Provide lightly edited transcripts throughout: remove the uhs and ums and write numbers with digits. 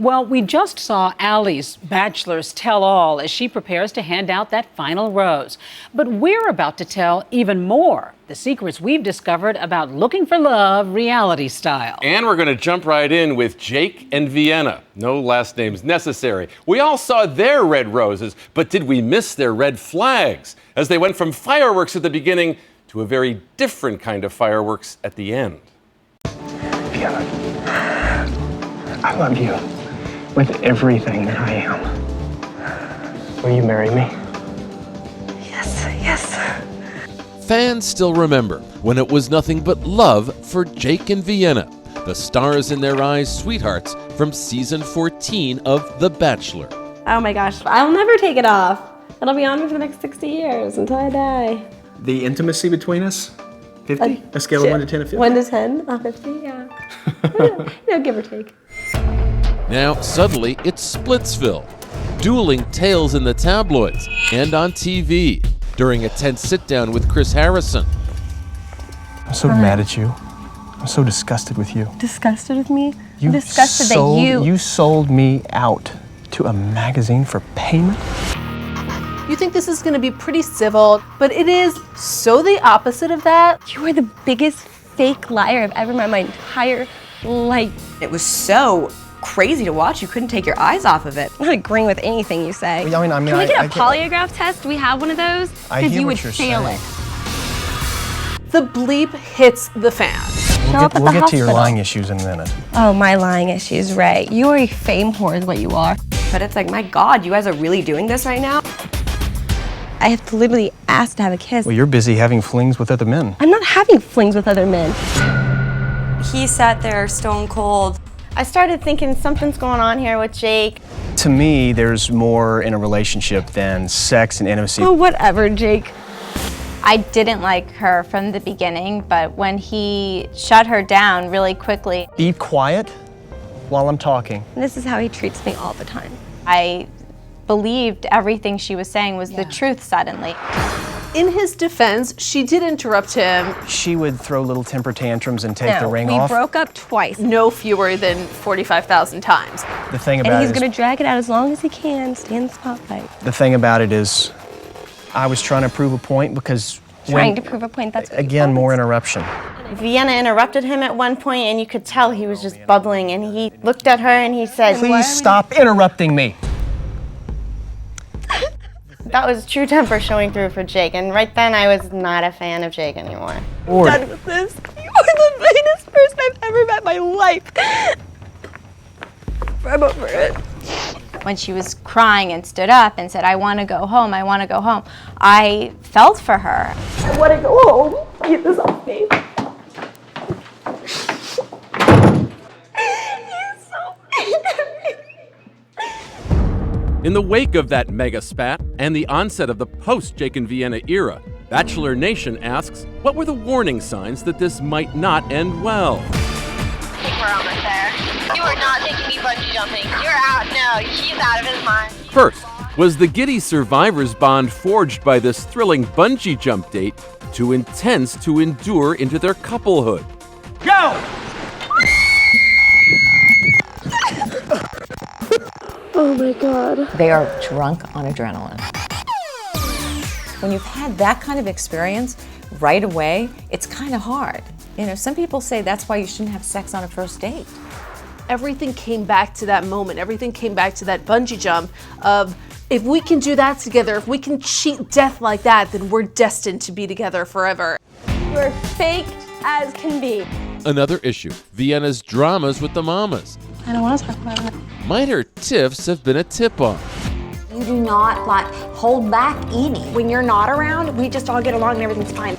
Well, we just saw Allie's Bachelor's tell-all as she prepares to hand out that final rose. But we're about to tell even more, the secrets we've discovered about looking for love reality style. And we're going to jump right in with Jake and Vienna. No last names necessary. We all saw their red roses, but did we miss their red flags as they went from fireworks at the beginning to a very different kind of fireworks at the end? Vienna, I love you with everything that I am. Will you marry me? Yes, yes. Fans still remember when it was nothing but love for Jake and Vienna, the stars in their eyes sweethearts from season 14 of The Bachelor. Oh my gosh, I'll never take it off. It'll be on me for the next 60 years until I die. The intimacy between us? 50? A scale of 1 to 10 of 50? 1 to 10? 50, yeah. Give or take. Now, suddenly, it's Splitsville. Dueling tales in the tabloids and on TV during a tense sit-down with Chris Harrison. I'm so mad at you. I'm so disgusted with you. Disgusted with me? You disgusted sold, that you sold me out to a magazine for payment? You think this is going to be pretty civil, but it is so the opposite of that. You are the biggest fake liar I've ever met in my entire life. It was so crazy to watch. You couldn't take your eyes off of it. I'm not agreeing with anything you say. Can we get a polygraph test? Do we have one of those? Because you would fail it. The bleep hits the fan. We'll get to your lying issues in a minute. Oh, my lying issues, right. You are a fame whore is what you are. But it's like, my God, you guys are really doing this right now? I have to literally ask to have a kiss. Well, you're busy having flings with other men. I'm not having flings with other men. He sat there stone cold. I started thinking something's going on here with Jake. To me, there's more in a relationship than sex and intimacy. Oh, whatever, Jake. I didn't like her from the beginning, but when he shut her down really quickly. Be quiet while I'm talking. This is how he treats me all the time. I believed everything she was saying was the truth suddenly. In his defense, she did interrupt him. She would throw little temper tantrums and take the ring we off. broke up twice. No fewer than 45,000 times. The thing about and it he's is, gonna drag it out as long as he can, stay in the spotlight. the thing about it is, I was trying to prove a point because Trying to prove a point, that's what again, more interruption. Vienna interrupted him at one point, and you could tell he was just bubbling, and he looked at her and he said, Please stop interrupting me. that was true temper showing through for Jake, and right then I was not a fan of Jake anymore. I'm done with this. You are the meanest person I've ever met in my life. I'm over it. When she was crying and stood up and said, I want to go home, I want to go home, I felt for her. I want to go home. Get this off me. He's so angry. In the wake of that mega spat and the onset of the post-Jake and Vienna era, Bachelor Nation asks, what were the warning signs that this might not end well? I think we're almost there. You are not taking me bungee jumping. You're out. No, he's out of his mind. First, was the giddy survivors bond forged by this thrilling bungee jump date too intense to endure into their couplehood? Go! Oh my God. They are drunk on adrenaline. When you've had that kind of experience right away, it's kind of hard. You know, some people say that's why you shouldn't have sex on a first date. Everything came back to that moment. Everything came back to that bungee jump of, if we can do that together, if we can cheat death like that, then we're destined to be together forever. You're fake as can be. Another issue, Vienna's dramas with the mamas. I don't want to talk about it. Might her tiffs have been a tip-off? You do not hold back eating. When you're not around, we just all get along and everything's fine.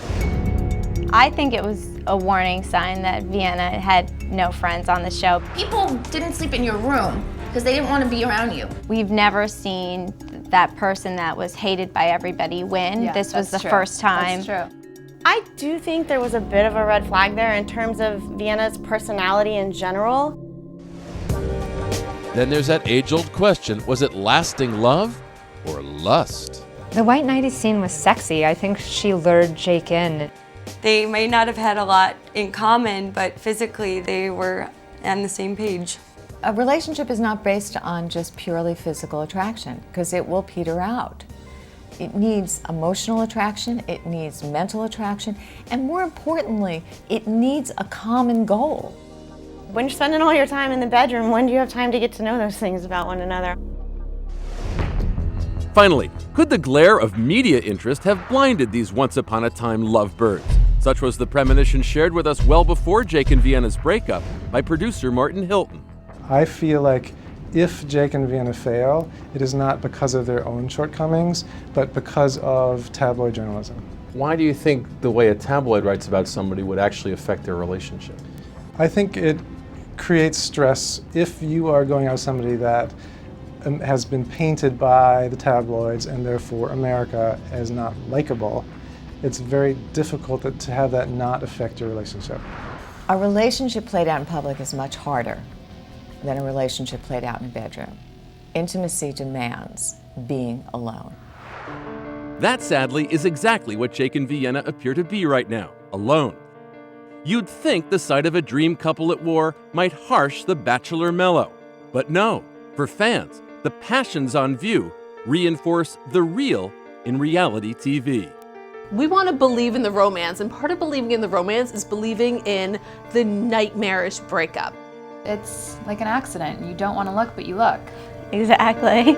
I think it was a warning sign that Vienna had no friends on the show. People didn't sleep in your room because they didn't want to be around you. We've never seen that person that was hated by everybody win. Yeah, this was the true. first time. That's true. I do think there was a bit of a red flag there in terms of Vienna's personality in general. Then there's that age-old question, was it lasting love or lust? The White Nighty scene was sexy. I think she lured Jake in. They may not have had a lot in common, but physically they were on the same page. A relationship is not based on just purely physical attraction, because it will peter out. It needs emotional attraction, it needs mental attraction, and more importantly, it needs a common goal. When you're spending all your time in the bedroom, when do you have time to get to know those things about one another? Finally, could the glare of media interest have blinded these once-upon-a-time lovebirds? Such was the premonition shared with us well before Jake and Vienna's breakup by producer Martin Hilton. I feel like if Jake and Vienna fail, it is not because of their own shortcomings, but because of tabloid journalism. Why do you think the way a tabloid writes about somebody would actually affect their relationship? I think it creates stress if you are going out with somebody that has been painted by the tabloids and therefore America as not likable. It's very difficult to have that not affect your relationship. A relationship played out in public is much harder than a relationship played out in a bedroom. Intimacy demands being alone. That, sadly, is exactly what Jake and Vienna appear to be right now, alone. You'd think the sight of a dream couple at war might harsh the Bachelor mellow. But no, for fans, the passions on view reinforce the real in reality TV. We want to believe in the romance, and part of believing in the romance is believing in the nightmarish breakup. It's like an accident. You don't want to look, but you look. Exactly.